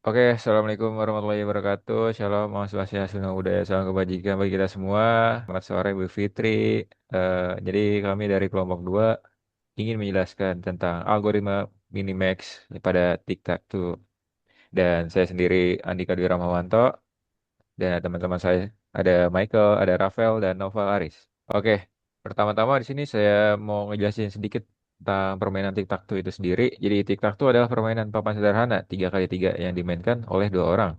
Oke, Assalamualaikum warahmatullahi wabarakatuh. Shalom, Om Swastiastu, Namo Buddhaya, salam kebajikan bagi kita semua. Selamat sore, Bu Fitri. Jadi kami dari kelompok 2 ingin menjelaskan tentang algoritma Minimax pada Tic-Tac-Toe. Dan saya sendiri Andika Dwi Rahmawanto, dan teman-teman saya ada Michael, ada Rafael, dan Noval Aris. Oke, pertama-tama di sini saya mau ngejelasin sedikit tentang permainan tic-tac-toe itu sendiri. Jadi tic-tac-toe adalah permainan papan sederhana 3x3 yang dimainkan oleh dua orang.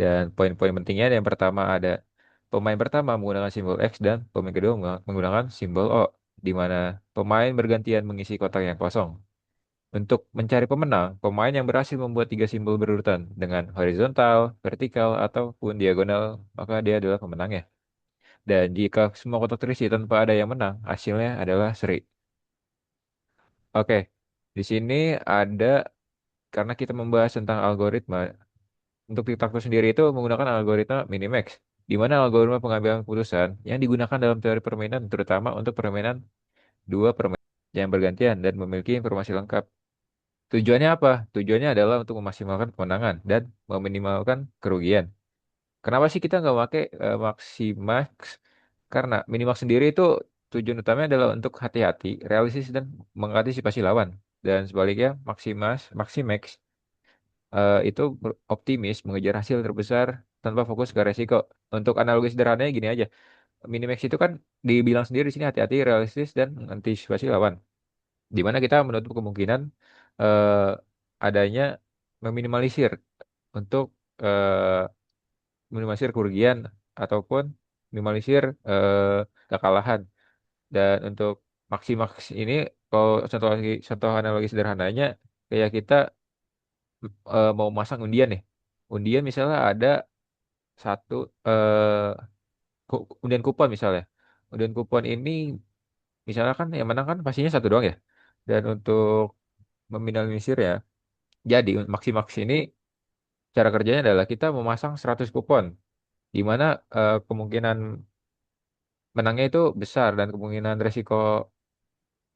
Dan poin-poin pentingnya yang pertama ada pemain pertama menggunakan simbol X dan pemain kedua menggunakan simbol O, di mana pemain bergantian mengisi kotak yang kosong. Untuk mencari pemenang, pemain yang berhasil membuat tiga simbol berurutan dengan horizontal, vertikal, ataupun diagonal, maka dia adalah pemenangnya. Dan jika semua kotak terisi tanpa ada yang menang, hasilnya adalah seri. Oke, di sini ada karena kita membahas tentang algoritma. Untuk tic-tac-toe sendiri itu menggunakan algoritma Minimax, di mana algoritma pengambilan keputusan yang digunakan dalam teori permainan terutama untuk permainan dua permainan yang bergantian dan memiliki informasi lengkap. Tujuannya apa? Tujuannya adalah untuk memaksimalkan kemenangan dan meminimalkan kerugian. Kenapa sih kita nggak pakai Maximax? Karena Minimax sendiri itu tujuan utamanya adalah untuk hati-hati, realistis, dan mengantisipasi lawan. Dan sebaliknya, Maximax itu optimis, mengejar hasil terbesar tanpa fokus ke resiko. Untuk analogi sederhananya gini aja, Minimax itu kan dibilang sendiri di sini hati-hati, realistis, dan mengantisipasi lawan. Di mana kita menutup kemungkinan eh, adanya meminimalisir untuk eh, minimalisir kerugian ataupun minimalisir kekalahan. Dan untuk Maximax ini, kalau contoh analogi sederhananya, kayak kita mau masang undian nih. Undian misalnya ada satu undian kupon misalnya. Undian kupon ini misalnya kan yang menang kan pastinya satu doang ya. Dan untuk meminimalisir ya, jadi Maximax ini cara kerjanya adalah kita memasang 100 kupon, di mana kemungkinan menangnya itu besar dan kemungkinan resiko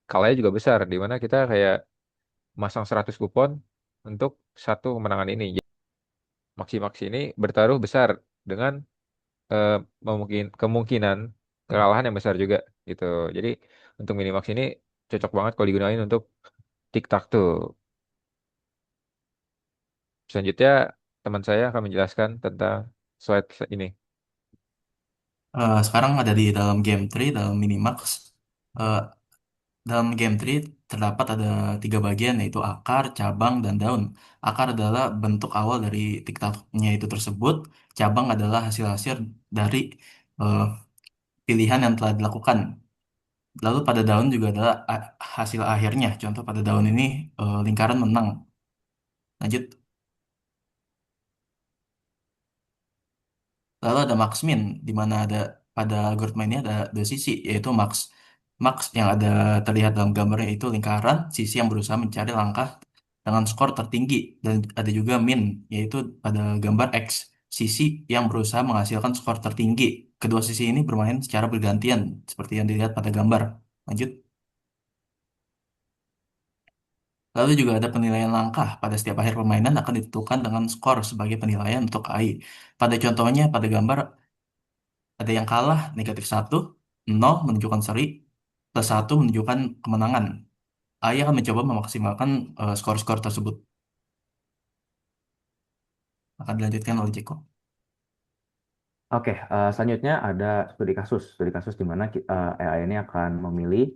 kalahnya juga besar, di mana kita kayak masang 100 kupon untuk satu kemenangan ini. Jadi, Maximax ini bertaruh besar dengan eh, kemungkinan kekalahan yang besar juga gitu. Jadi untuk Minimax ini cocok banget kalau digunakan untuk tic-tac-toe. Selanjutnya teman saya akan menjelaskan tentang slide ini. Sekarang ada di dalam game tree, dalam Minimax. Eh, Dalam game tree terdapat ada tiga bagian, yaitu akar, cabang, dan daun. Akar adalah bentuk awal dari tiktoknya itu tersebut. Cabang adalah hasil-hasil dari eh, pilihan yang telah dilakukan. Lalu pada daun juga adalah hasil akhirnya. Contoh pada daun ini lingkaran menang. Lanjut. Lalu ada max min, di mana ada pada algoritma ini ada dua sisi, yaitu max max yang ada terlihat dalam gambarnya itu lingkaran, sisi yang berusaha mencari langkah dengan skor tertinggi, dan ada juga min, yaitu pada gambar X, sisi yang berusaha menghasilkan skor tertinggi. Kedua sisi ini bermain secara bergantian, seperti yang dilihat pada gambar. Lanjut. Lalu juga ada penilaian langkah. Pada setiap akhir permainan akan ditentukan dengan skor sebagai penilaian untuk AI. Pada contohnya, pada gambar ada yang kalah negatif satu, nol menunjukkan seri, plus satu menunjukkan kemenangan. AI akan mencoba memaksimalkan skor-skor tersebut. Akan dilanjutkan oleh Jeko. Oke, selanjutnya ada studi kasus. Studi kasus di mana AI ini akan memilih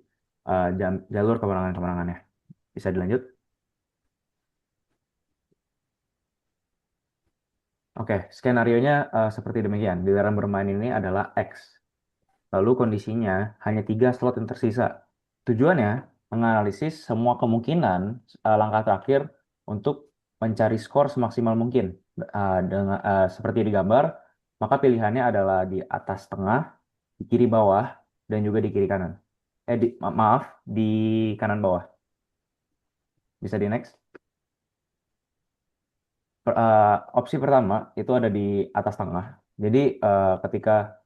jalur kemenangan-kemenangannya. Bisa dilanjut? Oke, skenarionya seperti demikian. Giliran bermain ini adalah X. Lalu kondisinya hanya tiga slot yang tersisa. Tujuannya menganalisis semua kemungkinan langkah terakhir untuk mencari skor semaksimal mungkin. Seperti di gambar, maka pilihannya adalah di atas tengah, di kiri bawah, dan juga di kiri kanan. Maaf, di kanan bawah. Bisa di next. Opsi pertama itu ada di atas tengah. Jadi ketika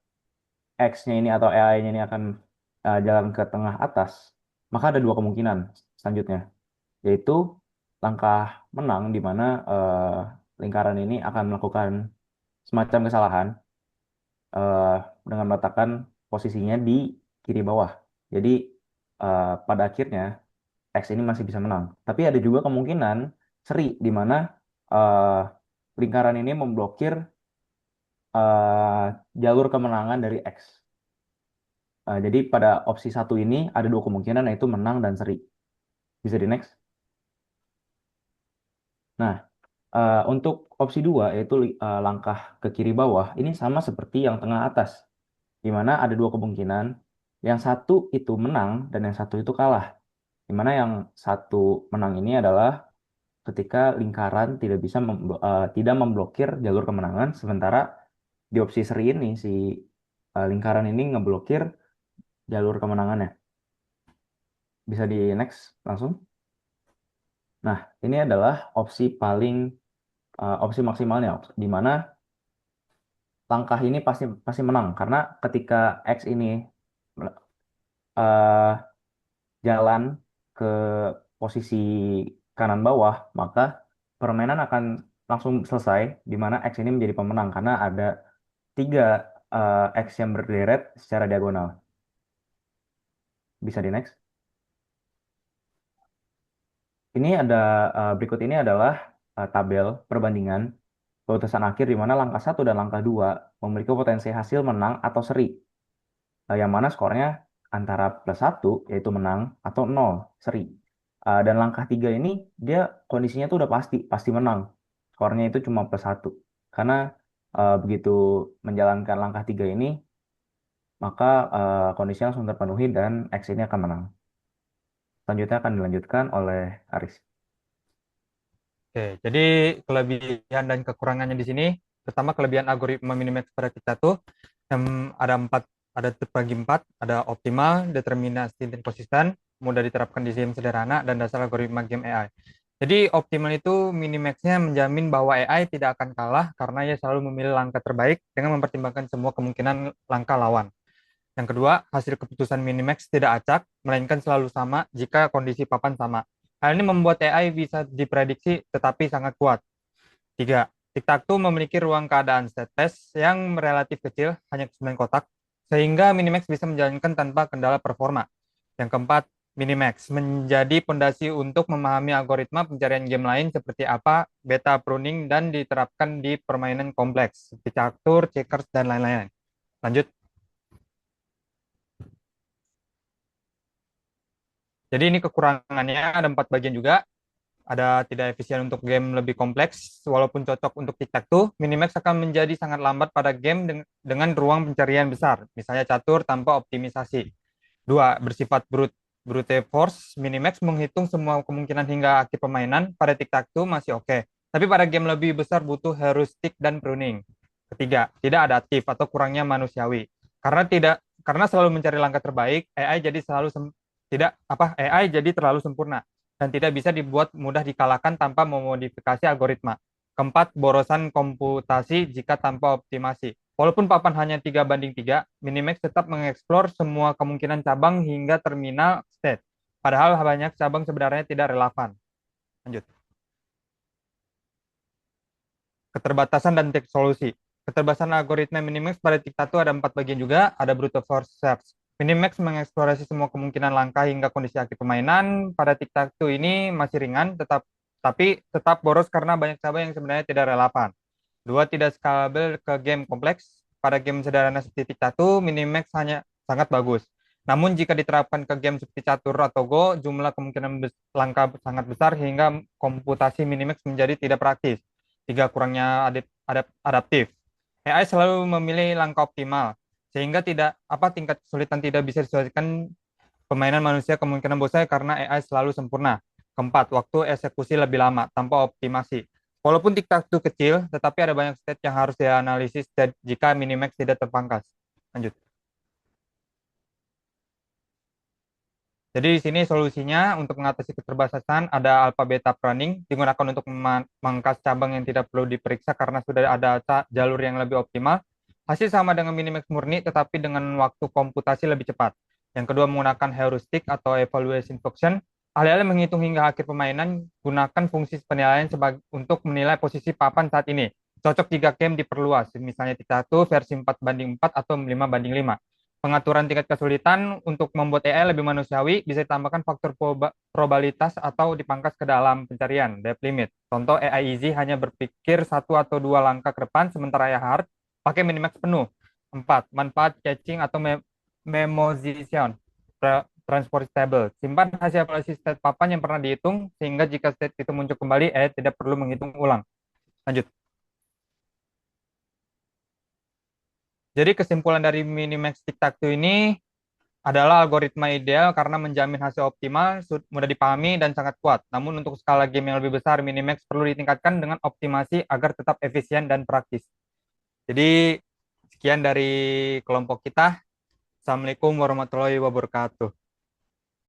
X-nya ini atau AI-nya ini akan jalan ke tengah atas, maka ada dua kemungkinan selanjutnya, yaitu langkah menang di mana lingkaran ini akan melakukan semacam kesalahan eh, dengan meletakkan posisinya di kiri bawah. Jadi pada akhirnya X ini masih bisa menang. Tapi ada juga kemungkinan seri di mana eh, lingkaran ini memblokir eh, jalur kemenangan dari X. Jadi pada opsi satu ini ada dua kemungkinan yaitu menang dan seri. Bisa di next. Nah, untuk opsi dua yaitu langkah ke kiri bawah ini sama seperti yang tengah atas, di mana ada dua kemungkinan. Yang satu itu menang dan yang satu itu kalah. Di mana yang satu menang ini adalah ketika lingkaran tidak memblokir jalur kemenangan, sementara di opsi seri ini si lingkaran ini ngeblokir jalur kemenangannya. Bisa di next langsung. Nah, ini adalah opsi maksimalnya, di mana langkah ini pasti pasti menang karena ketika X ini eh, jalan ke posisi kanan bawah, maka permainan akan langsung selesai, di mana X ini menjadi pemenang karena ada tiga X yang berderet secara diagonal. Bisa di next. Ini ada berikut ini adalah tabel perbandingan keputusan akhir di mana langkah satu dan langkah dua memiliki potensi hasil menang atau seri. Yang mana skornya antara plus satu yaitu menang atau nol seri. Dan langkah tiga ini dia kondisinya tuh udah pasti menang. Skornya itu cuma plus satu. Karena begitu menjalankan langkah tiga ini, maka kondisinya langsung terpenuhi dan X ini akan menang. Selanjutnya akan dilanjutkan oleh Aris. Oke, jadi kelebihan dan kekurangannya di sini, pertama kelebihan algoritma Minimax pada kita tuh ada empat, ada terbagi empat, ada optimal, determinasi dan konsisten, mudah diterapkan di game sederhana, dan dasar algoritma game AI. Jadi optimal itu Minimax-nya menjamin bahwa AI tidak akan kalah karena ia selalu memilih langkah terbaik dengan mempertimbangkan semua kemungkinan langkah lawan. Yang kedua, hasil keputusan Minimax tidak acak, melainkan selalu sama jika kondisi papan sama. Hal ini membuat AI bisa diprediksi tetapi sangat kuat. Tiga, tic-tac-toe memiliki ruang keadaan state test yang relatif kecil, hanya 9 kotak, sehingga Minimax bisa menjalankan tanpa kendala performa. Yang keempat, Minimax menjadi fondasi untuk memahami algoritma pencarian game lain seperti apa, beta pruning, dan diterapkan di permainan kompleks, seperti catur, checkers, dan lain-lain. Lanjut. Jadi ini kekurangannya ada 4 bagian juga. Ada tidak efisien untuk game lebih kompleks, walaupun cocok untuk tic-tac-toe, Minimax akan menjadi sangat lambat pada game dengan ruang pencarian besar, misalnya catur tanpa optimisasi. Dua, bersifat brute force, Minimax menghitung semua kemungkinan hingga akhir permainan, pada tic-tac-toe masih oke. Tapi pada game lebih besar butuh heuristik dan pruning. Ketiga, tidak adaptif atau kurangnya manusiawi. Karena selalu mencari langkah terbaik, AI jadi terlalu sempurna dan tidak bisa dibuat mudah dikalahkan tanpa memodifikasi algoritma. Keempat, borosan komputasi jika tanpa optimasi. Walaupun papan hanya 3:3, Minimax tetap mengeksplor semua kemungkinan cabang hingga terminal state. Padahal banyak cabang sebenarnya tidak relevan. Lanjut. Keterbatasan dan teks solusi. Keterbatasan algoritma Minimax pada tic-tac-toe ada 4 bagian juga, ada brute force search. Minimax mengeksplorasi semua kemungkinan langkah hingga kondisi akhir permainan. Pada tic-tac-toe ini masih ringan, tapi tetap boros karena banyak cabang yang sebenarnya tidak relevan. Dua, tidak scalable ke game kompleks. Pada game sederhana seperti tic-tac-toe, Minimax hanya sangat bagus. Namun jika diterapkan ke game seperti catur atau Go, jumlah kemungkinan langkah sangat besar hingga komputasi Minimax menjadi tidak praktis. Tiga, kurangnya adaptif. AI selalu memilih langkah optimal, sehingga tingkat kesulitan tidak bisa disesuaikan permainan manusia kemungkinan bosan karena AI selalu sempurna. Keempat, waktu eksekusi lebih lama tanpa optimasi. Walaupun tic-tac-toe kecil, tetapi ada banyak state yang harus dianalisis jika Minimax tidak terpangkas. Lanjut. Jadi di sini solusinya untuk mengatasi keterbatasan ada alpha beta pruning digunakan untuk memangkas cabang yang tidak perlu diperiksa karena sudah ada jalur yang lebih optimal. Hasil sama dengan Minimax murni tetapi dengan waktu komputasi lebih cepat. Yang kedua menggunakan heuristik atau evaluation function. Alih-alih menghitung hingga akhir permainan, gunakan fungsi penilaian untuk menilai posisi papan saat ini. Cocok jika game diperluas, misalnya tingkat 1 versi 4:4 atau 5:5. Pengaturan tingkat kesulitan untuk membuat AI lebih manusiawi bisa ditambahkan faktor probabilitas atau dipangkas ke dalam pencarian, depth limit. Contoh AI easy hanya berpikir 1 atau 2 langkah ke depan, sementara AI hard pakai minimax penuh. 4. Manfaat caching atau memoization. Transportable. Simpan hasil evaluasi state papan yang pernah dihitung, sehingga jika state itu muncul kembali, tidak perlu menghitung ulang. Lanjut. Jadi kesimpulan dari Minimax Tic-Tac-Toe ini adalah algoritma ideal karena menjamin hasil optimal, mudah dipahami, dan sangat kuat. Namun untuk skala game yang lebih besar, Minimax perlu ditingkatkan dengan optimasi agar tetap efisien dan praktis. Jadi sekian dari kelompok kita. Assalamualaikum warahmatullahi wabarakatuh.